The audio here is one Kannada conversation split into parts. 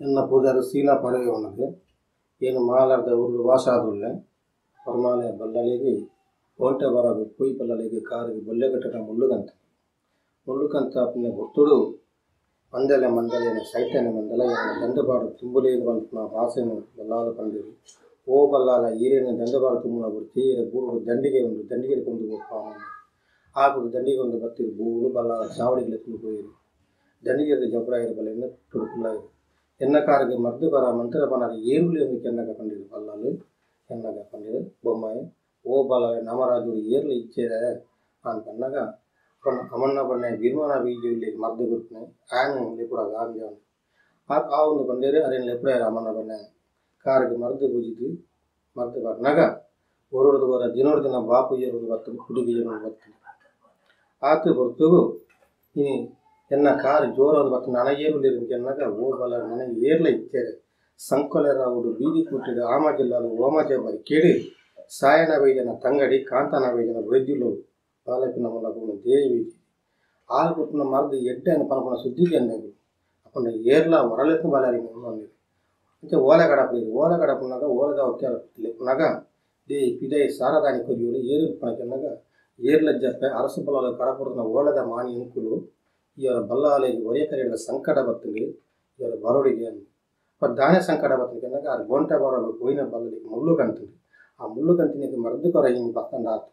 ಎನ್ನ ಪೂಜಾರು ಸೀನಾ ಪರವೆ ಉನ್ನದು ಏನು ಮಾಲಾರ್ದ ಉರ್ದು ವಾಸಾದುಲ್ಲೆ ಪರಮಾಲೆ ಬಲ್ಲಲಿಗೆ ಓಂಟೆ ಬರೋದು ಕುಯ್ ಬಲ್ಲಲಿಗೆ ಕಾರಿಗೆ ಬೊಲ್ಲೆ ಕಟ್ಟಡ ಮುಳ್ಳುಕಂತ ಪಿನ್ನ ಗೊತ್ತುಡು ಮಂದಲೆ ಮಂದಲೇನ ಸೈತನೆ ಮಂದಲ ದಂಡಪಾಡು ತುಂಬುಲೇದು ಬಂತು ಭಾಷೆನು ಬಲ್ಲಾದ ಕಂಡಿರು ಓ ಬಲ್ಲಾಲ ಈರೇನ ದಂಡಪಾಡು ತುಂಬುನ ತೀರ ಗೂಡು ದಂಡಿಗೆ ಒಂದು ದಂಡಿಗೆ ಕೊಂಡು ಹೋಗ್ಪ ಆಗುದು ದಂಡಿಗೆ ಒಂದು ಬತ್ತಿರು ಗೂಡು ಬಲ್ಲಾದ ಚಾವಡಿಗೆ ತುಂಬ ಹೋಯಿರು ದಂಡಿಗೆ ಜಬರಾಯಿರು ಬಲ್ಲ ಎನ್ನ ತುಡುಕುಲಾಯಿರು ಎನ್ನ ಕಾರಿಗೆ ಮರ್ದು ಬರ ಮಂತ್ರ ಬನಾರಿ ಏರುಲಿ ಒಂದು ಕೆನ್ನಗ ಕಂಡಿರು ಬಲ್ಲಾಲು ಕೆನ್ನಗ ಕಂಡಿರು ಬೊಮ್ಮಾಯಿ ಓ ಬಲ್ಲಾಲ ನಮರಾಜು ಏರ್ಲಿ ಇಚ್ಚೇರ ಅಂತನ್ನಾಗ ಅಮನ್ನ ಬಣ್ಣೆ ಬಿರ್ಮನ ಬೀಜು ಇಲ್ಲಿ ಮರ್ದು ಗುರುತನೆ ಆ್ಯಂಗ್ ಲೆಪುಡ ಗಾಂಜ ಆ ಒಂದು ಬಂದಿರು ಅದೇನು ಲೆಪುಡ ಅಮನ್ನ ಬಣ್ಣೆ ಕಾರಿಗೆ ಮರ್ದು ಬೂಜಿದ್ದು ಮರ್ದು ಬಣ್ಣಗ ಹೊರಡ್ದು ಬರ ದಿನೋಡು ದಿನ ಬಾಪು ಏರು ಬರ್ತದೆ ಹುಡುಗಿ ಏರು ಬರ್ತದೆ ಆತು ಹೊರತು ಇನಿ ಎನ್ನ ಕಾರು ಜೋರೊಂದು ಬರ್ತದೆ ನನಗೇರುಲಿ ಎನ್ನಾಗ ಓ ಬಲ ನನಗೆ ಏರ್ಲ ಇಚ್ಚೇರೆ ಸಂಕೊಲೆರ ಅವರು ಬೀದಿ ಕೂಟಿಡು ಆಮ ಜಿಲ್ಲಾಲು ಓಮಾಜ ಬರಿ ಕೇಳಿ ಸಾಯನ ವೈದ್ಯನ ತಂಗಡಿ ಕಾಂತನ ವೈದ್ಯನ ವೈದ್ಯುಲು ಬಾಲಪಿನ ಮೂಲಕ ದೇವಿ ಆಳು ಕೊಟ್ಟಿನ ಮರದು ಎಡ್ಡೆಯನ್ನು ಪನಪನ ಸುದ್ದಿಗೆ ಅಂದಾಗ ಅಪ್ಪನ ಏರ್ಲ ಹೊರಲೆತ್ತು ಬಾಲಾರಿ ಅಂದಿರು ಮತ್ತೆ ಓಲೆ ಗಡಪನಾಗ ಓಲೆದ ಲೆಪ್ಪನಾಗ ದೇ ಪಿದೈ ಸಾರದಾನಿ ಕೊರಿಯೋಳು ಏರು ಪಣಕನ್ನಾಗ ಏರ್ಲ ಜಪ್ಪೆ ಅರಸು ಬಲ್ಲ ಕಡಪುರದ ಓಲೆದ ಮಾನಿ ಅಂಕುಲು ಇವರ ಬಲ್ಲಾಲೆಗೆ ಒರೆಯ ಕರೆಯದ ಸಂಕಟ ಬರ್ತದೆ ಇವರ ಬರೋಡಿಗೆ ಅಂದು ದಾನೆ ಸಂಕಟ ಬರ್ತದೆ ಅನ್ನಾಗ ಅದು ಗೊಂಟೆ ಬರೋಬೇಕು ಹೋಯಿನ ಬಲ್ಲಲಿಗೆ ಮುಳ್ಳು ಕಂತದೆ ಆ ಮುಳ್ಳು ಕಂತಿನಿಗೆ ಮರದು ಕೊರ ಹಿಂಗೆ ಬರ್ತಂಡ ಆತು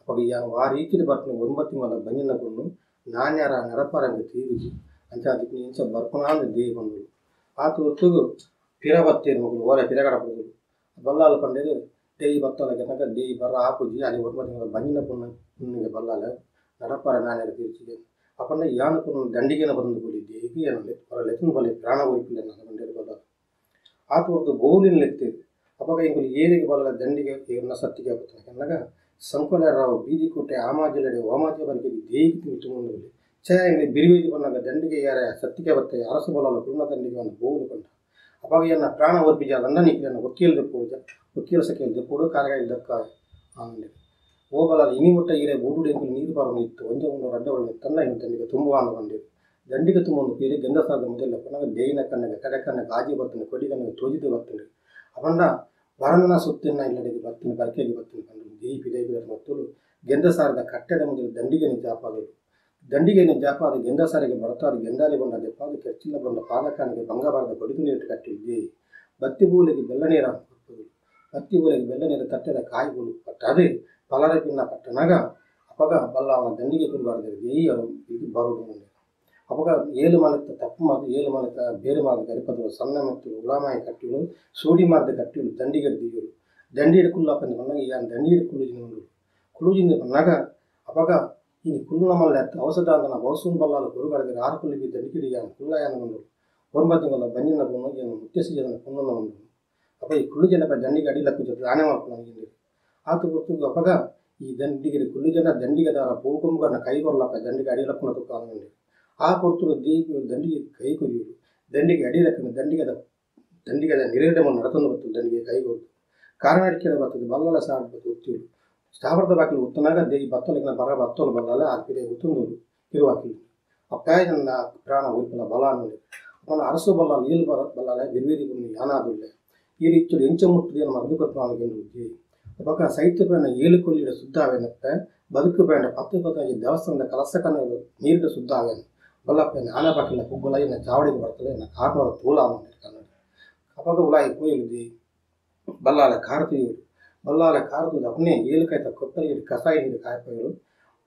ಅವಾಗ ಯಾವ ಆ ರೀತಿಯಲ್ಲಿ ಬರ್ತಾನೆ ಒಂಬತ್ತು ಮಲ ಬಂಜಿನಕೊಂಡು ನಾಣ್ಯಾರ ನಡಪರಂಗೆ ತೀರಿಸಿ ಅಂಚ ಅದಕ್ಕೆ ಇಂಚ ಬರ್ಪನಾಂದು ದೇವಿ ಬಂದಳು ಆತು ಹೊತ್ತಿಗೂ ಪಿರ ಬತ್ತೇರು ಮಗಳು ಓಲೆ ಪಿರಗಡಪಗಳು ಬಲ್ಲಾಲು ಕಂಡಿರು ದೇಯಿ ಬತ್ತಲಕ್ಕೆ ತನಕ ದೇಯಿ ಬರ ಆಪುಜಿ ಅಲ್ಲಿ ಒಂಬತ್ತು ಮಲ ಬಂಜಿನ ಪುಣ್ಣಿಗೆ ಬಲ್ಲಾಲ ನಡಪರ ನಾಣ್ಯಾರ ತೀರಿಸಿದೆ ಅಪ್ಪಣ್ಣ ಯಾನಕ್ಕೂ ದಂಡಿಗೆನ ಬಂದು ಕೊಡಿ ದೇವಿ ಅನ್ನಲಿ ಅವರ ಲೆಕ್ಕನ ಬಲ್ಲಿ ಪ್ರಾಣ ಹೋಯ್ಪಿಲ್ಲ ನನ್ನ ಬಂದಿರು ಬಲ್ಲ ಆತು ಹೊರತು ಬೋಲಿನ ಲೆಕ್ತಿರು ಅವಾಗ ಹಿಂಗೆ ಏರಿಗೆ ಬಲ್ಲ ದಂಡಿಗೆ ಇವ್ರನ್ನ ಸತ್ತಿಗೆ ಆಗುತ್ತಾನೆ ಕನ್ನಗ ಸಂಕೊಲೆರಾವು ಬೀದಿ ಕೊಟ್ಟೆ ಆಮಾಜಿಲಡೆ ಓಮಾಜ ಬರಿಗೆ ದೇಗಿ ತುಂಬಿಕೊಂಡು ಛೇ ಹಿಂಗೆ ಬಿರಿವೇಜಿ ಬಂದಾಗ ದಂಡಿಗೆ ಯಾರ ಸತ್ತಿಗೆ ಬತ್ತೆ ಅರಸು ಬಲ್ಲ ಪೂರ್ಣ ದಂಡಿಗೆ ಒಂದು ಬೋಲು ಕಂಡ ಅವಾಗ ಏನ ಪ್ರಾಣ ಓರ್ಪಿಜ ಅದಂಡ ನೀಕಿಯನ್ನು ವಕೀಲ ದೆಪ್ಪುಡು ವಕೀಲ ಸಕೀಲ ದೆಪ್ಪುಡು ಕಾರ್ಯ ದಕ್ಕ ಆಮೇಲೆ ಹೋಗಲ್ಲ ಇನಿ ಮುಟ್ಟ ಈರೆ ಬೂಡು ಎಂಕುಲು ನೀರು ಬರೋದು ಇತ್ತು ಒಂಜ ಒಂದು ಅಡ್ಡವನ್ನು ತನ್ನ ಹಿಂಗೆ ದಂಡಿಗೆ ತುಂಬುವ ಅಂತ ಬಂದಿರು ದಂಡಿಗೆ ತುಂಬ ಒಂದು ಪೀರಿ ಗಂಧಸಾರದ ಮೊದಲ ಪುನಃ ದೇಯಿನ ಕಣ್ಣಗೆ ಕಡೆಕಣ್ಣ ಗಾಜಿ ಬರ್ತನೆ ಕೊಡಿಗಣ್ಣಿಗೆ ತೋಜಿದು ಬರ್ತದೆ ಅವಣ್ಣ ವರನ ಸುತ್ತಿನ ಇಲ್ಲಡೆಗೆ ಬರ್ತೀನಿ ಬರ್ಕೆಗೆ ಬರ್ತೀನಿ ಕಂಡು ದೇಯಿ ಪಿದೈ ಪಿದ ಮತ್ತಲು ಗೆಂದಸಾರದ ಕಟ್ಟಡ ಮೊದಲು ದಂಡಿಗೆ ಜಾಪಾದರು ದಂಡಿಗೆ ಜಾಪಾದ ಗೆಂದಸಾರಿಗೆ ಬಡತಾದ ಗೆಂದಾಲಿ ಬಂಡ ದೆಪ್ಪಾದ ಕೆಚ್ಚಿಲ್ಲ ಬಂದ ಪಾದಕಾನಿಗೆ ಭಂಗಬಾರದ ಕೊಡಿದು ನೀರು ಕಟ್ಟಿದ್ದು ದೇಯಿ ಬತ್ತಿ ಬೂಲಿಗೆ ಬೆಲ್ಲ ನೀರ ಕೊಟ್ಟದು ಬತ್ತಿ ಬೂಲಿಗೆ ಬೆಲ್ಲ ನೀರು ತಟ್ಟದ ಕಾಯಿ ಬೂಲು ಪಟ್ಟ ಅದೇ ಪಲರ ಪಿನ್ನ ಪಟ್ಟನಾಗ ಅಪಗ ಬಲ್ಲ ಅವನ ದಂಡಿಗೆ ಕುರುಬಾರ್ದು ದೇಯಿ ಇದು ಬರೋದು ಮುಂದೆ ಅವಾಗ ಏಳು ಮಾಲತ್ತ ತಪ್ಪು ಮಾರ್ದು ಏಳು ಮಾಲತ್ತ ಬೇರೆ ಮಾರ್ದ ಗರಿಪದರು ಸಣ್ಣ ಮತ್ತು ಉಲಾಮಾಯಿ ಕಟ್ಟಿಗಳು ಸೋಡಿ ಮಾರ್ದ ಕಟ್ಟಿಗಳು ದಂಡಿಗೆ ದಿಗಳು ದಂಡಿ ಕುಲ್ಲಪ್ಪಂದು ಬಂದಾಗ ಯಾನ್ ದಂಡಿ ಕುಲುಜಿನ ಕುಲುಜಿಂದ ಬಂದಾಗ ಅವಾಗ ಈ ಕುಲ್ನ ಮಲ್ಲ ಔಷಧ ಅಂತ ನಾವು ಔಷಧ ಬಲ್ಲಾಲ ಕುರುಗಾಡಿದ್ರೆ ಆರು ಕುಲ್ಲಿಗೆ ದಂಡಿಗಿಡಿ ಯಾನ್ ಕುಲ್ಲ ಯಾನ ಬಂದರು ಒಂಬತ್ತಿಂಗಲ್ಲ ಬಂಜಿನ ಬಂದು ಏನು ಮುತ್ತೆಸಿ ಜನ ಕುನ್ನ ಬಂದರು ಅಪ್ಪ ಈ ಕುಳ್ಳು ಜನ ದಂಡಿಗೆ ಅಡಿಲಕ್ಕು ಜೊತೆ ಆನೆ ಮಾಡ್ಕೊಂಡು ನನಗೆ ಆತು ಗೊತ್ತು ಅವಾಗ ಈ ದಂಡಿಗೆ ಕುಳ್ಳು ಜನ ದಂಡಿಗೆ ದಾರ ಪೂಕುಂಬನ ಕೈ ಬರಲಪ್ಪ ದಂಡಿಗೆ ಅಡಿಲಕ್ಕನ ತುಕ್ಕ ಅಂದ್ಕೊಂಡು ಆ ಕೊಡ್ತು ದೇವಿ ದಂಡಿಗೆ ಕೈ ಕೊರಿಯುವುದು ದಂಡಿಗೆ ಅಡಿಲಕ್ಕನ ದಂಡಿಗೆ ನಿರೇಡಮ ನಡತಂದು ಬರ್ತದೆ ದಂಡಿಗೆ ಕೈ ಕೊಡ್ತು ಕಾರಣ ಅಡಿಕೆ ಬರ್ತದೆ ಬಲ್ಲಲ ಸಾಡ್ಬೇಕು ಗೊತ್ತಿರು ಸ್ಥಾವರದ ಬಾಕಿಲು ಉತ್ತನಾಗ ದೇವಿ ಬತ್ತಲಿನ ಬರ ಬತ್ತಲು ಬಲ್ಲಲ್ಲ ಆಕಿದೆ ಉತ್ತುಂದು ಇರುವಾಕಿಲ್ಲ ಅಪ್ಪಾಯ ನನ್ನ ಪ್ರಾಣ ಹೋಯ್ಪಲ್ಲ ಬಲ ಅನ್ನೋದು ಅವನ ಅರಸು ಬಲ್ಲ ನೀಲು ಬಲ್ಲಲ್ಲ ಬಿರ್ವೇದಿ ಬಂದು ಯಾನಾದುಲ್ಲೆ ಈ ರೀತಿ ಎಂಚ ಮುಟ್ಟದೇನು ಮರದು ಕೊಟ್ಟು ದೇವಿ ಅವಾಗ ಸಾಹಿತ್ಯ ಬೇಡ ಏಳು ಕೊಲ್ಲಿಡ ಸುದ್ದ ಆವೇನಪ್ಪ ಬದುಕು ಬೇಡ 10-15 ದೇವಸ್ಥಾನದ ಕಲಸಕನ ನೀರಿಡ ಸುದ್ದ ಆವೇನು ಬಲ್ಲಪ್ಪ ಆನ ಬಾಕಿಲ್ಲ ಕುಗ್ಗುಲ ಇನ್ನು ಚಾವಡಿಗೆ ಬರ್ತದೆ ಇನ್ನು ಕಾರ್ನವರ ತೂಲ ಅನ್ನೋದು ಕನ್ನಡ ಅವಾಗ ಉಲಾಯಿ ಕೊಯ್ಲಿದೆ ಬಲ್ಲಾಲ ಕಾರತೀಯರು ಬಲ್ಲಾಲ ಕಾರದು ಅಪ್ಪನೇ ಏಳು ಕಾಯ್ತ ಕೊಪ್ಪರಿಗೆ ಕಸಾಯ ಹಿಡಿದು ಕಾಯ್ಪಗಳು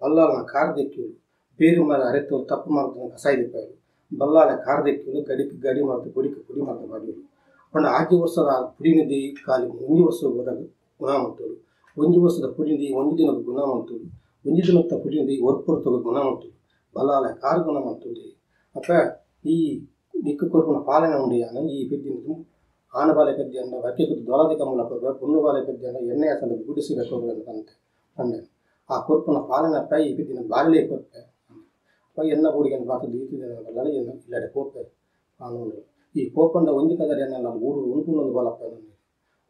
ಬಲ್ಲಾಲನ ಕಾರದೆಕ್ಕಿಗಳು ಬೇರು ಮರ ಅರೆತು ತಪ್ಪು ಮಾಡ್ತಾನೆ ಕಸಾಯ ದಿಪ್ಪಾಯರು ಬಲ್ಲಾಲ ಕಾರದೆಕ್ಕಿಗಳು ಗಡಿ ಮಾಡ್ತು ಪುಡಿ ಮಾಡ್ತಾ ಬಾಡಿಗಳು ಪಂಡ ಆಜಿ ವರ್ಷದ ಪುಡಿನಿದೆ ಕಾಲಿ ಒಂಜಿ ವರ್ಷ ಹೋದಾಗ ಗುಣ ಮಾಡ್ತರು ಒಂಜಿ ವರ್ಷದ ಪುಡಿಂದಿ ಒಂದು ದಿನದ ಗುಣ ಮಾಡ್ತರು ಒಂಜಿ ದಿನದ ಪುಡಿಂದಿ ಒರ್ಪುರ ತಗೋ ಗುಣ ಮಾಡ್ತರು ಬಲ್ಲಾಲ ಕಾರು ಗುಣ ಮಾಡ್ತದೆ ಅಪ್ಪ ಈ ದಿಕ್ಕು ಕೊರ್ಪುನ ಪಾಲನೆ ಉಂಡಿಯಾನ ಈ ಪೆದ್ದಿನ ಆನಬಾಲೆ ಪೆದ್ದೆ ಅಂದ ಬಟ್ಟೆ ಕೂತು ದೊಲದಿಕ ಮೂಲಕ ಪುಣ್ಣು ಬಾಲೆ ಪೆದ್ದೆ ಅಂದ ಎಣ್ಣೆ ಹಸದ ಗುಡಿಸಿಬೇಕು ಅಂತ ಅಂದೆ ಆ ಕೊರ್ಪುನ ಪಾಲನೆ ಅಪ್ಪ ಈ ಪೆದ್ದಿನ ಬಾರಲೇ ಕೊಟ್ಟೆ ಅಪ್ಪ ಎನ್ನ ಬೂಡಿಗೆ ಬಾತದ್ದು ಈತಿದ್ದಲ್ಲ ಎನ್ನ ಇಲ್ಲಡೆ ಕೋಪೆ ಕಾನೂನು ಈ ಕೋಪಂಡ ಒಂಜಿ ಕದರಿ ಎನ್ನೆಲ್ಲ ಊರು ಉಂಟುನೊಂದು ಬಲಪ್ಪ ನನಗೆ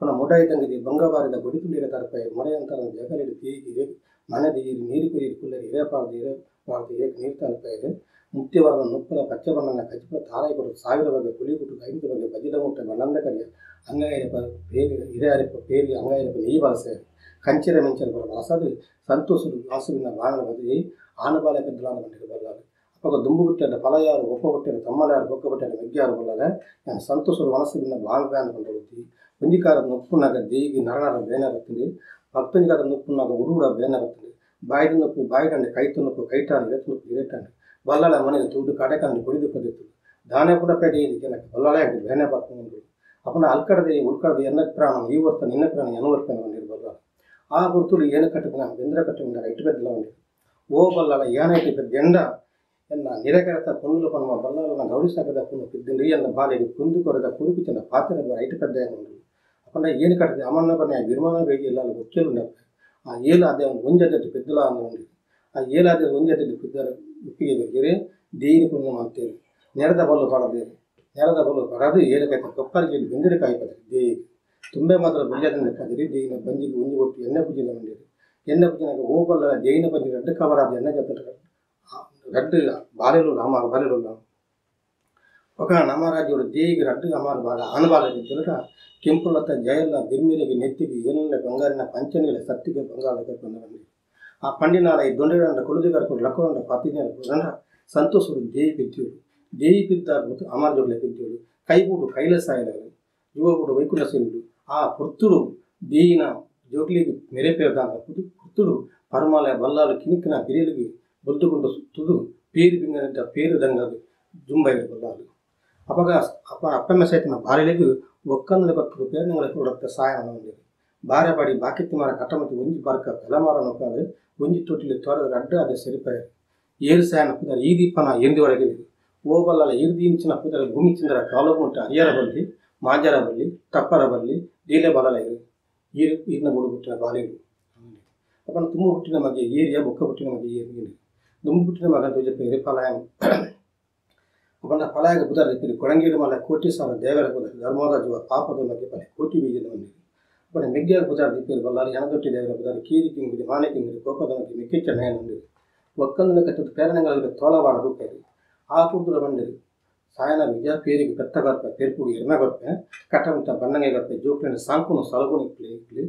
ಪುನ ಮೊಡಾಯಿ ತಂಗಿದಿ ಬಂಗಬಾರಿದ ಬಡಿತುಂಡಿರ ತರಪ ಮೊಡೆಯಂತರ ಜಗಲಿಡಿ ತೀಗಿ ಮನೆದ ನೀರು ಕುರಿಯರು ಕುಲ್ಲರಿ ಹಿರೇಪಾರ್ದು ಹಿರೇಪಾರ್ದು ನೀರು ತಲುಪ ಇದೆ ಮುತ್ಯವರದ ನುಪ್ಪಲ ಪಚ್ಚಬಣ್ಣನ ಕಚ್ಚಿಪುರ ತಾರಾಯಿ ಕೊಟ್ಟು 1000 ಬಗೆ ಪುಳಿ ಕೊಟ್ಟು 5 ಬಗೆ ಬಜಿದ ಮುಟ್ಟೆ ಬಣ್ಣಂದ ಕರಿಯ ಅಂಗಾಯರಪ పేరు ఇరయరప పేరు అంగాయరప నీ వలసే కంచెర మెంచెర బల వలసది సంతోషుడు వాసువిన బాణల బది ఆనబాల పెద్దలాన వంటి బల్లాలు అప్పక దుంబు పుట్టాడు పలయారు ఒక్క పుట్టాడు తమ్మలారు ఒక్క పుట్టాడు మెగ్గారు బల్లగా నేను సంతోషుడు వలసవిన బాణ బ్యాన్ కొండవుతి పుంజికార నొప్పున్నాక దేగి నరనర బేనగత్తింది భక్తునికార నొప్పున్నాక ఉడుగుడ బేనగత్తింది బాయిడు నొప్పు బాయిడండి కైతు నొప్పు కైటాన్ని ఇరతు నొప్పు ఇరటండి బల్లల మనకి తూడు కడకాన్ని పొడిదు పదిత్తు దానే కూడా పెట్టి నాకు బల్లలే అంటే బేనే పడుతుంది ಅಪ್ಪನ ಅಲ್ಕಡದೆ ಉಳ್ಕಡದೆ ಎನ್ನ ಪ್ರಾಣ ಈ ವರ್ತ ನಿನ್ನ ಪ್ರಾಣ ಎನ್ನ ವರ್ಪನ ಬಂದಿರಬಲ್ಲ ಆ ಗುರುತುಡು ಏನು ಕಟ್ಟುನ ಬೆಂದ್ರ ಕಟ್ಟುನ ಇಟ್ಟು ಬೆದ್ದಲ ಉಂಡಿ ಓ ಬಲ್ಲಲ ಏನಾಯ್ತು ಬೆದ್ದ ಎಂಡ ಎನ್ನ ನಿರಕರತ ಪೊಂಗುಲು ಪನ್ಮ ಬಲ್ಲಲನ ಗೌಡಿಸಾಗದ ಪುನ್ನು ಬಿದ್ದಿಂಡ್ರಿ ಎನ್ನ ಬಾಲೆಗೆ ಕುಂದು ಕೊರೆದ ಕುರುಪಿಚನ ಪಾತ್ರ ಐಟು ಪೆದ್ದ ಉಂಡು ಅಪ್ಪನ ಏನು ಕಟ್ಟದೆ ಅಮನ್ನ ಬನ್ನಿ ಬಿರ್ಮಾನ ಬೇಗಿ ಎಲ್ಲ ಗೊತ್ತಿಲ್ಲ ಆ ಏಲಾದೆ ಒಂದು ಒಂಜದಟ್ಟು పెద్దల ಅಂದ ಉಂಡಿ ಆ ಏಲಾದೆ ಒಂಜದಟ್ಟು పెద్దರ ಉಪ್ಪಿಗೆ ಬೇರೆ ದೇಯಿನ ಪುಣ್ಯ ಮಾಡ್ತೇವೆ ನೆರೆದ ಬಲ್ಲು ಪಡಬೇರೆ ನೆಲದ ಬಲು ಪಡದು ಏಲಕಾಯ್ತ ಕೊಪ್ಪರಿಗೆ ಬೆಂದಿರಕಾಯಿ ಪದರಿ ದೇಯಿಗೆ ತುಂಬೆ ಮಾತ್ರ ಬೆಲ್ಲದನ್ನ ಕದಿರಿ ದೇಯಿನ ಬಂಜಿಗೆ ಉಂಜಿ ಕೊಟ್ಟು ಎಣ್ಣೆ ಪೂಜಿನ ಬಂದಿರಿ ಎಣ್ಣೆ ಪೂಜಿನಾಗ ಹೋಗಲ್ಲ ದೇಯಿನ ಬಂಜಿ ರೆಡ್ ಕವರ್ ಆದ ಎಣ್ಣೆ ಜೊತೆ రెడ్ బాలెలు అమ్మారు బాలెలు ఒక నమ్మరాజుడు దేయికి రెడ్డు అమ్మారు బాగా ఆనబాలకి తిరగ కెంపులత జయల్ల బిర్మిరికి నెత్తికి ఏళ్ళ బంగారిన పంచనీల సత్తికి బంగాళకి పొందండి ఆ పండినాల ఈ దొండగండ కొలుదిగారు లక్కుడండ పత్తినేల కొడండ సంతోషుడు దేయి పెద్దుడు దేయి పెద్దారు అమర్ జోగుల పెద్దుడు కైపూడు కైలసాయలు యువకుడు వైకుంఠశీలుడు ఆ పుత్రుడు దేయిన జోగులికి మెరేపేరు దాని పుత్రుడు పరమాల బల్లాలు కినిక్కిన బిరేలుకి బొద్దుకుంటూ తుదు పేరు బింగనంత పేరు దంగదు జుంబైలు బల్లాలు అప్పగా అప్పమ్మ సైతం భార్యలకు ఒక్కందుల పట్టుకు పేరులకు కూడా సాయం ఉండేది భార్య పడి బాకెత్తి మార కట్టమతి ಒಂಜಿ ಬರ್ಕ ಬೆಲಮಾರ ನೊಕ್ಕಾದು ಒಂಜಿ ತೊಟ್ಟಿಲಿ ತೊರೆದು ಅಡ್ಡ ಅದೇ ಸರಿಪಾಯರು ಏರು ಸಾಯನ ಪುದರ ಈ ದೀಪನ ಎಂದಿ ಒಳಗೆ ಓ ಬಲ್ಲಲ ಇರ್ದಿಂಚಿನ ಪುದರ ಭೂಮಿ ಚಿಂದರ ಕಾಲಗುಂಟ ಅರಿಯರ ಬಲ್ಲಿ ಮಾಜರ ಬಲ್ಲಿ ತಪ್ಪರ ಬಲ್ಲಿ ಡೀಲೆ ಬಲಲ ಇರು ಈರಿನ ಬೋಡು ಬಿಟ್ಟಿನ ಬಾಲೆಗಳು ಅಪ್ಪನ ತುಂಬ ಹುಟ್ಟಿನ ಮಗೆ ಏರಿಯ ಬೊಕ್ಕ ಹುಟ್ಟಿನ ಮಗೆ ಏರಿ ದುಂಬು ಹುಟ್ಟಿನ ಮಗ ಧ್ವಜ ಪೇರಿ ಫಲಾಯಂ ಅಪ್ಪನ ಫಲಾಯಗ ಪುದರ ರಿಪಿರಿ ಕೊಡಂಗೀರು ಮಲ ಕೋಟಿ ಸಾಲ ದೇವರ ಪುದರ ಧರ್ಮರಾಜುವ ಪಾಪದ ಮಗೆ ಪಲೆ ಕೋಟಿ ಬೀಜದ ಮಂದಿರಿ ಅಪ್ಪನ ಮೆಗ್ಗಿಯ ಪುದರ ದಿಪ್ಪಿರಿ ಬಲ್ಲಾರಿ ಹೆಣದೊಟ್ಟಿ ದೇವರ ಪುದರ ಕೀರಿ ಕಿಂಗಿರಿ ಮಾನೆ ಕಿಂಗಿರಿ ಕೋಪದ ಮಗೆ ಮೆಕ್ಕಿಚ್ಚ ನಯ ನಂದಿರಿ ಒಕ್ಕಂದನ ಕಟ್ಟದ ಪ್ರೇರಣೆಗಳಿಗೆ ತೋಲವಾಡ ದುಪ್ಪೇರಿ ಆ ಕುರ್ದುರ ಬಂದಿರಿ ಸಾಯನ ವಿಜಯ ಪೇರಿಗೆ ಪೆತ್ತ ಗರ್ಪೆ ಪೇರ್ಪುಡಿ ಎರ್ನ ಗರ್ಪೆ ಕಟ್ಟಂತ ಬಣ್ಣಗೆ ಗರ್ಪೆ ಜೋಕ್ಲಿನ ಸಾಂಕುನು ಸಲಗುನಿ ಇಕ್ಲಿ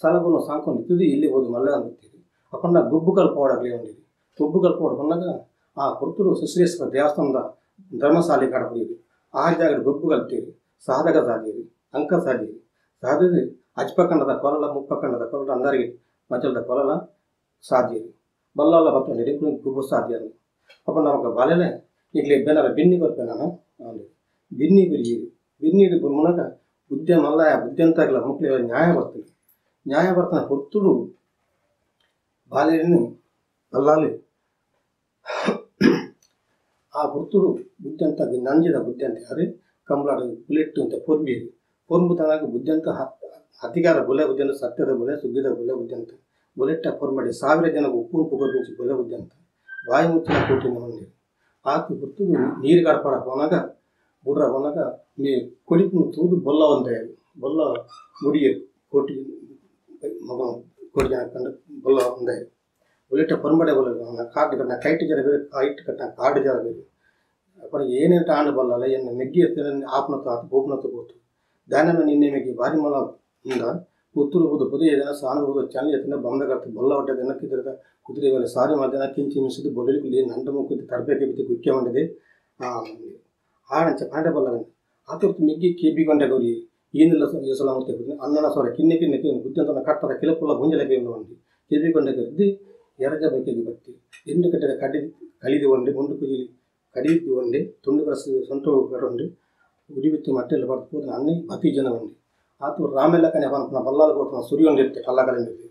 ಸಲಗುನು ಸಾಂಕುನು ತುದಿ ಇಲ್ಲಿ ಹೋದು ಮಲ್ಲ ಅಂದಿರ್ತೀರಿ ಅಪ್ಪನ ಗುಬ್ಬುಗಲ್ ಪೋಡಾಗಲಿ ಒಂದಿರಿ ಗುಬ್ಬುಗಲ್ ಪೋಡ ಬಂದಾಗ ಆ ಕುರ್ತುರು ಸುಶ್ರೇಶ್ವರ ದೇವಸ್ಥಾನದ ಧರ್ಮಶಾಲೆ ಕಡಪಡಿರಿ ಆ ಜಾಗದ ಗುಬ್ಬುಗಲ್ತೀರಿ ಸಾಧಕ ಸಾಧೀರಿ ಅಂಕ ಸಾಧೀರಿ ಸಾಧಿರಿ ಅಜ್ಪಖಂಡದ ಕೊಲಲ ಮುಪ್ಪಖಂಡದ ಕೊಲಲ అందరికి మధ్యలో కొలల సాధ్యది బల్లాల పక్కన ఎడుకుని గుబ్బు సాధ్యాలు అప్పుడు నాకు బాలేలే ఇట్లా ఇబ్బంది బిన్ని కొరిపోయినాను బిన్ని గురిగిరి బిన్నీడి గురుమునక బుద్ధి మళ్ళా బుద్ధి అంతా ఇలా ముఖ్య న్యాయవర్తన న్యాయవర్తన పుత్రుడు బాలేని బల్లాలి ಆ ಪುರ್ತುಡು ಬುದ್ಧಿ ಅಂತ ನಂಜಿದ ಬುದ್ಧಿ ಅಂತ ಅರೆ ಕಂಬಳಾಡ ಬುಲೆಟ್ ಅಂತ ಪೊರ್ಬೀರಿ ಪೊರ್ಬುತನಾಗ ಬುದ್ಧಿ ಅಂತ ಅಧಿಕಾರ ಬುಲೆ ಬುದ್ಧಿ ಅಂತ ಸತ್ಯದ ಬುಲೆ ಸುಗ್ಗಿದ ಬುಲೆ ಬುದ್ಧಿ ಅಂತ ಬುಲೆಟ್ಟ ಪೊರ್ಮಡಿ 1000 ಜನಕ್ಕೆ ಉಪ್ಪು ಪುಗೊರ್ಮಿಂಚಿ ಬುಲೆ ಬುದ್ಧಿ ಅಂತ ಬಾಯಿ ಮುಚ್ಚಿನ ಕೋಟಿನ ಮಂದಿ ಆತು ಪುರ್ತುಡು ನೀರು ಗಡಪಡ ಹೋನಾಗ ಬುಡ್ರ ಹೋನಾಗ ನೀ ಕೊಡಿಪು ತೂದು ಬೊಲ್ಲ ಒಂದೇ ಬೊಲ್ಲ ಮುಡಿಗೆ ಕೋಟಿ ಮಗ ಕೋಟಿ ಜನ ಕಂಡು ಬೊಲ್ಲ ಒಂದೇ ಬುಲೆಟ್ ಪೊರ್ಮಡೆ ಬೊಲ್ಲ ಕಾರ್ಡ್ ಕಟ್ಟ ಕೈಟ್ ಜರ ಬೇರೆ ಕೈಟ್ ಕಟ್ಟ ಕಾರ್ಡ್ ಜರ ಬೇರೆ ಅಪ್ಪನ ಏನೇಂಟ ಆಂಡು ಬಲ್ಲಲ್ಲ ಎನ್ನ ಮೆಗ್ಗಿ ಎತ್ತಿನ ಆಪ್ನತ್ತು ಆತು ಬೋಪ್ನತ್ತು ಬೋತು ದಾನಮ ನಿನ್ನೆ ಮೆಗ್ಗಿ ಭಾರಿ ಮಲ ಇಂದ ಪುತ್ತೂರು ಹೋದ ಪುದಿ ಏನ ಸಾನ ಹೋದ ಚಾಲಿ ಎತ್ತಿನ ಬಂದಗರ್ತ ಬೊಲ್ಲ ಹೊಟ್ಟೆ ದನಕ್ಕಿದ್ರದ ಕುದುರೆ ಮೇಲೆ ಸಾರಿ ಮಧ್ಯಾಹ್ನ ಕಿಂಚಿ ಮಿಸಿದು ಬೊಲಿಲಿ ನಂಡ ಮುಕ್ಕಿದ್ದು ತರಬೇಕೆ ಬಿದ್ದು ಕುಕ್ಕೆ ಮಾಡಿದೆ ಆಡಂಚ ಪಾಂಡೆ ಬಲ್ಲರ ಆತುರ್ತು ಮೆಗ್ಗಿ ಕೇಬಿಗೊಂಡೆ ಗೌರಿ ಏನಿಲ್ಲ ಸಲ ಮುತ್ತೆ ಅನ್ನನ ಸ್ವರ ಕಿನ್ನೆ ಕಿನ್ನೆ ಬುದ್ಧಂತನ ಕಟ್ಟದ ಕಿಲಪುಲ್ಲ ಮುಂಜಲಕ್ಕೆ ನೋಡಿ ಕೇಬಿಗೊಂಡೆ ಗದ್ದಿ ಎರಜ ಬೇಕಿಗೆ ಬತ್ತಿ ಎಂಡು ಕಟ್ಟದ ಕಲಿದು ಒಂಡೆ ಮುಂಡು ಕುಜಿಲಿ ಕಡಿದು ಒಂಡೆ ತುಂಡು ಬರಸಿ ಸೊಂಟ ಕರೊಂಡೆ ಉಡಿಬಿತ್ತು ಮಟ್ಟೆಲ್ಲ ಬರ್ತದೆ ಅನ್ನಿ 10 ಜನ ಒಂಡೆ ಆತು ರಾಮೆಲ್ಲ ಕನೆ ಅವನ ಬಲ್ಲಾಲ ಕೊಟ್ಟು ಸುರಿ ಒಂದಿರ್ತೆ ಕಲ್ಲಗಲಿರ್ತೆ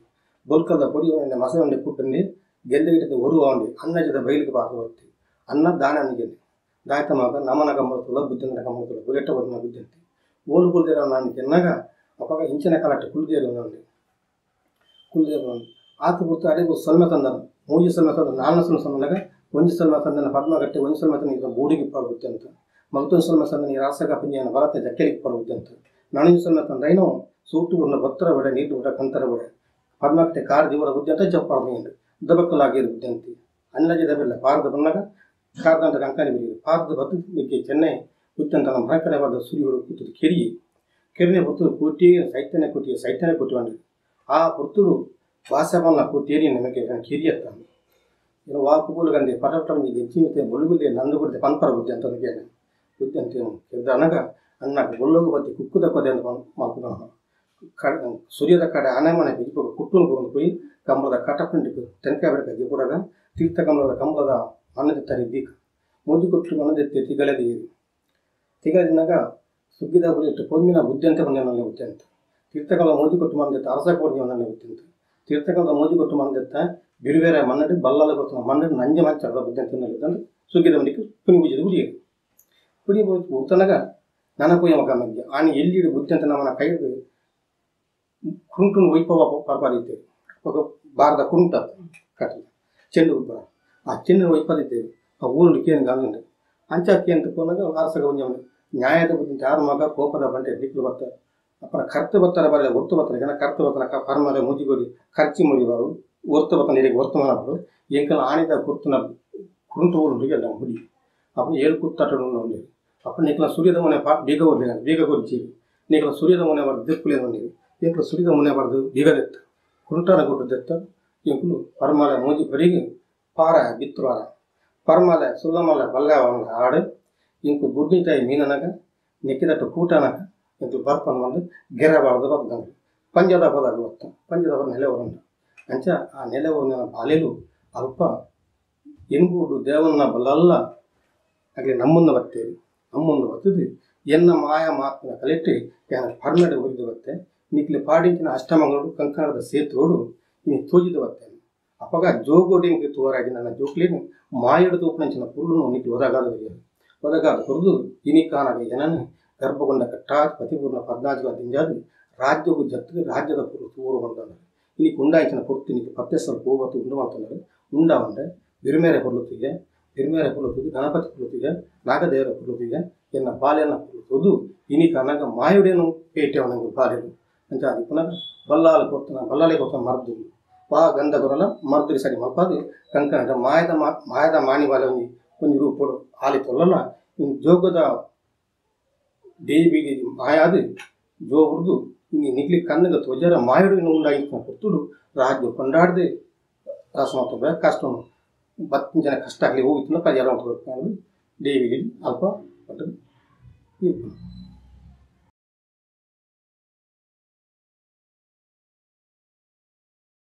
ಬೊಲ್ಕದ ಪೊಡಿ ಒಂಡೆ ಮಸೆ ಒಂಡೆ ಕುಟ್ಟಂಡೆ ಗೆದ್ದೆ ಇಟ್ಟದ ಒರು ಒಂಡೆ ಅನ್ನ ಜದ ಬೈಲಿಗೆ ಬಾತು ಬರ್ತಿ ಅನ್ನ ದಾನ ಅನ್ನಿಗೆನೆ ದಾಯ್ತ ಮಗ ನಮನ ಗಮ್ಮತ್ತುಲ್ಲ ಬುದ್ಧನ ಗಮ್ಮತ್ತುಲ್ಲ ಬುಲೆಟ್ಟ ಬದನ ಬುದ್ಧಂತೆ ಓಲು ಕುಲ್ದೇರ ನಾನು ಕೆನ್ನಾಗ ಅಪ್ಪಾಗ ಇಂಚಿನ ಕಾಲಟ್ಟ ಕುಲ್ದೇರು ನಂಡೆ ಕುಲ್ದೇರು ಆತು ಬಿಟ್ಟು ಅಡಿಗೂ ಸಲ್ಮೆ ತಂದ ಮೂಜಿ ಸಲ್ಮೆ ತಂದ 4 ಸಲ ಸಲ್ಮೆನಾಗ ಒಂಜಿ ಸಲ್ಮೆ ತಂದನ ಪದ್ಮ ಗಟ್ಟೆ ಒಂಜಿ ಸಲ್ಮೆ ತಂದ ಈಗ ಬೋಡಿಗೆ ಪಡ್ಬುತ್ತೆ ಅಂತ ಮಗದೊಂದು ಸಲ್ಮೆ ತಂದ ನೀ ರಾಸಕ ಪಿಂಜಿಯನ ಬರತ್ತೆ ಜಕ್ಕೆಲಿಗೆ ಪಡ್ಬುತ್ತೆ ಅಂತ ನಾನಿಂಜಿ ಸಲ್ಮೆ ತಂದ ಏನೋ ಸೂಟು ಉನ್ನ ಬತ್ತರ ಬಡೆ ನೀಟು ಬಿಡ ಕಂತರ ಬಡೆ ಪದ್ಮಕಟ್ಟೆ ಕಾರ್ ಜೀವರ ಬುದ್ಧಿ ಅಂತ ಜಪ್ಪಾಡ್ದು ದಬಕ್ಕಲಾಗಿರು ಬುದ್ಧಿ ಅಂತಿ ಅನ್ನಜಿ ದಬೆಲ್ಲ ಪಾರದ ಬಂದಾಗ ಕಾರ್ದಂತ ಕಂಕಣಿ ಬಿಡಿ ಪಾರ್ದ ಬತ್ತು ಬಗ್ಗೆ ಚೆನ್ನೈ ಕುತ್ತಂತ ನಮ್ಮ ಮರಕಡೆ ಬಾರ್ದ ಸೂರ್ಯಗಳು ಕೂತದ್ದು ಕೆರಿನೆ ಹೊತ್ತು ಕೋಟಿ ಸೈತನ್ಯ ಕೊಟ್ಟು ಬಂದು ಆ ಹೊತ್ತುಡು ಭಾಷಾವನ್ನ ಕೋಟಿಯರಿ ನಮಗೆ ಕಿರಿಯತ್ತ ಏನು ವಾಕುಗಳು ಗಂದೆ ಪರಟ ಗೆಜ್ಜಿನ ಬೊಳುಗುಲ್ಲೆ ನಂದು ಕೊಡ್ತೆ ಪಂಪರ ಬುದ್ಧಿ ಅಂತ ಬುದ್ಧಿ ಅಂತೇನು ಕೆರ್ದನಗ ಅನ್ನ ಬೊಳ್ಳೋಗು ಬತ್ತಿ ಕುಕ್ಕುದ ಕೊದೆ ಅಂತ ಮಾಕುದ ಸೂರ್ಯದ ಕಡೆ ಆನೆಮನೆ ಬಿಜ್ಜು ಕುಟ್ಟುನು ಬಂದು ಹೋಗಿ ಕಂಬಳದ ಕಟಪಂಡಿಗೆ ತೆನಕಾಯಿ ಬೆಳಕಾಗಿ ಕೂಡಾಗ ತೀರ್ಥ ಕಂಬಳದ ಮಣ್ಣದ ತರಿದ್ದೀಕ ಮೂಜಿ ಕೊಟ್ಟು ಮನದೆತ್ತೆ ತಿಗದಿನಾಗ ಸುಗ್ಗಿದ ಬುಲಿಟ್ಟು ಪೊಮ್ಮಿನ ಬುದ್ಧಿ ಅಂತ ಬಂದೇನಲ್ಲಿ ಬುದ್ಧಿ ಅಂತ ತೀರ್ಥಕಲ ಮೋಜಿ ಕೊಟ್ಟು ಮಂದೆತ್ತ ಅರಸ ಕೊಡ್ದಿ ಒಂದಲ್ಲಿ ಬುದ್ಧಿ ಅಂತ ತೀರ್ಥಕಲದ ಮೋಜಿ ಕೊಟ್ಟು ಮಂದೆತ್ತ ಬಿರುವೇರೆ ಮನ್ನಡಿ ಬಲ್ಲಾಲ ಕೊಡ್ತಾನ ಮನ್ನಡಿ ನಂಜೆ ಮಂಚಾರದ ಬುದ್ಧಿ ಅಂತ ಹೇಳಿದಂದ್ರೆ ಸುಗ್ಗಿದ ಬಂದಿಕ್ಕೆ ಕುನಿ ಬುಜಿದ ಗುಡಿಯದು ಕುನಿ ಹೋಗ್ತಾನಾಗ ನನ್ನ ಪೋಯ ಮಗ ಮಂಗೆ ಆನೆ ಎಲ್ಲಿಡು ಬುದ್ಧಿ ಅಂತ ನಮ್ಮನ್ನ ಕೈದು ಕುಂಟುನು ವೈಪವ ಪರ್ಪಾದಿದ್ದೇವೆ ఒక ಭಾರತ ಕುಂಟ ಕಟ್ಟ ಚೆಂಡು ಉಬ್ಬರ ಆ ಚೆಂಡಿನ ವೈಪದಿದ್ದೇವೆ ಆ ಊರಿಗೆ ಏನು ಗಾಂಧಿ ಅಂಚಾಕಿ ಅಂತ పోనాಗ ವಾರಸಗ ಒಂಜ ನ್ಯಾಯದ ಬುದ್ಧಿ ಯಾರ ಮಗ ಕೋಪದ ಬಂಟೆ ನಿಕ್ಲು ಬರ್ತಾರೆ ಅಪ್ಪನ ಕರ್ತು ಬರ್ತಾರೆ ಬರಲ್ಲ ಹೊರ್ತು ಬರ್ತಾರೆ ಜನ ಕರ್ತು ಬರ್ತಾನ ಪರಮದ ಮುಜಿಗೋಡಿ ಖರ್ಚಿ ಮುರಿಬಾರು ಹೊರ್ತು ಬರ್ತಾನೆ ನೀರಿಗೆ ಹೊರ್ತು ಮಾಡಬಾರು ಎಂಕಲ ಆಣಿದ ಕುರ್ತನ ಕುರುಂಟು ಊರಿಗೆ ಎಲ್ಲ ಹುಡಿ ಅಪ್ಪ ಏಳು ಕುತ್ತಾಟು ನೋಡಿ ಅಪ್ಪ ನೀಕಲ ಸೂರ್ಯದ ಮನೆ ಬೀಗ ಓದಿಲ್ಲ ಬೀಗ ಕೊರಿಚಿ ನೀಕಲ ಸೂರ್ಯದ ಮನೆ ಬರ್ದು ದಿಕ್ಕುಲಿ ನೋಡಿ ಎಂಕಲ ಸೂರ್ಯದ ಮನೆ ಬರ್ದು ಬೀಗದೆತ್ತ ಕುರುಂಟನ ಕೊಟ್ಟದೆತ್ತ ಎಂಕಲು ಪರಮಾಲ ಮೋಜಿ ಬರಿಗೆ ಪಾರ ಬಿತ್ತುವಾರ ಪರಮಾಲ ಸುಲ್ಲಮಲ ಬಲ್ಲಾವನ ಹಾಡು ಇಂಕು ಗುಡ್ಡಿತಾಯಿ ಮೀನನಾಗ ನೆಕ್ಕಿದಟ್ಟು ಕೂಟನಾಗ ಇಂಕು ಬರ್ಪನ್ ಬಂದು ಗೆರಬಾರ್ದು ಬರ್ದಂಗೆ ಪಂಜದ ಹೋದಾಗ ಗೊತ್ತ ಪಂಜದ ಹೊರ ನೆಲೆ ಹೊರಂಡ ಅಂಚ ಆ ನೆಲೆ ಹೊರ ಬಾಲೆಲು ಅಲ್ಪ ಎನ್ಬೂಡು ದೇವನ್ನ ಬಲ್ಲಲ್ಲ ಆಗಲಿ ನಮ್ಮನ್ನು ಬರ್ತೇವೆ ನಮ್ಮನ್ನು ಬರ್ತದೆ ಎನ್ನ ಮಾಯ ಮಾತನ್ನ ಕಲೆಕ್ಟಿ ಯಾನ ಪರ್ಮೆಡೆ ಒರಿದು ಬತ್ತೆ ನಿಕ್ಲಿ ಪಾಡಿಂಚಿನ ಅಷ್ಟಮಂಗಳು ಕಂಕಣದ ಸೇತುವೋಡು ಇನ್ನು ತೋಜಿದು ಬರ್ತೇನೆ ಅಪ್ಪಗ ಜೋಗೋಡಿಂಗೆ ತೋರಾಗಿ ನನ್ನ ಜೋಕ್ಲಿನ ಮಾಯಡು ತೂಪನಂಚಿನ ಪುರುಳು ನಿಕ್ಲಿ ಒದಗಾದ ಹೊರದು ಇನಿಕಾನಾಗ ಜನನ ಗರ್ಭಗೊಂಡ ಕಟ್ಟಾಜ್ ಪತಿಪೂರ್ಣ ಪದ್ನಾಜ್ಗಳ ದಿಂಜಾದು ರಾಜ್ಯವು ಜತ್ತು ರಾಜ್ಯದ ಪುರು ತೂರು ಹೊಂದన్నారు ಇನಿಕ್ ಉಂಡಾಯಿನ ಪುರ್ತು ನಿಕ್ಕೆ ಪತ್ತೆ ಸ್ವಲ್ಪ ಹೋಗತ್ತು ಉಂಡು ಉಂಡಾವಂಡೆ ಬಿರುಮೇರೆ ಪುರ್ಲುತ್ತಿಗೆ ಗಣಪತಿ ಪುರ್ಲುತ್ತಿಗೆ ನಾಗದೇವರ ಪುರ್ಲುತ್ತಿಗೆ ಎನ್ನ ಬಾಲ್ಯನ ಪುರ್ಲುತ್ತುದು ಇನಿಕಾನಾಗ ಮಾಯುಡೇನು ಪೇಟೆ ಅವನಿಗೆ ಬಾಲ್ಯನು ಅಂತ ಅದು ಪುನಃ ಬಲ್ಲಾಲೆ ಕೊಡ್ತಾನೆ ಮರ್ದು ವಾ ಗಂಧ ಬರಲ್ಲ ಮರ್ದು ಸರಿ ಮಲ್ಪಾದು ಕಂಕಣ ಮಾಯದ ಮಾಣಿ ಬಾಲೆ ಒಂದು ರೂಪಡು ಆಲಿತಲ್ಲ ಇನ್ನು ಜೋಗದ ದೇವಿಗೆ ಮಾಯಾದು ಜೋ ಹುಡ್ದು ಇನ್ನು ನಿಗ್ಲಿ ಕಣ್ಣಗ ತ್ವಜರ ಮಾಯುಡು ಇನ್ನು ಉಂಡಾಗಿತ್ತು ಕೊತ್ತುಡು ರಾಜ್ಯ ಕೊಂಡಾಡದೆ ರಾಸ ಮಾಡ್ತಾರೆ ಕಷ್ಟ ಬತ್ತಿನ ಜನ ಕಷ್ಟ ಆಗಲಿ ಹೋಗಿತ್ತು ಪರಿಹಾರ ಮಾಡ್ಬೇಕು ದೇವಿಗೆ ಅಲ್ಪ ಪಟ್ಟದು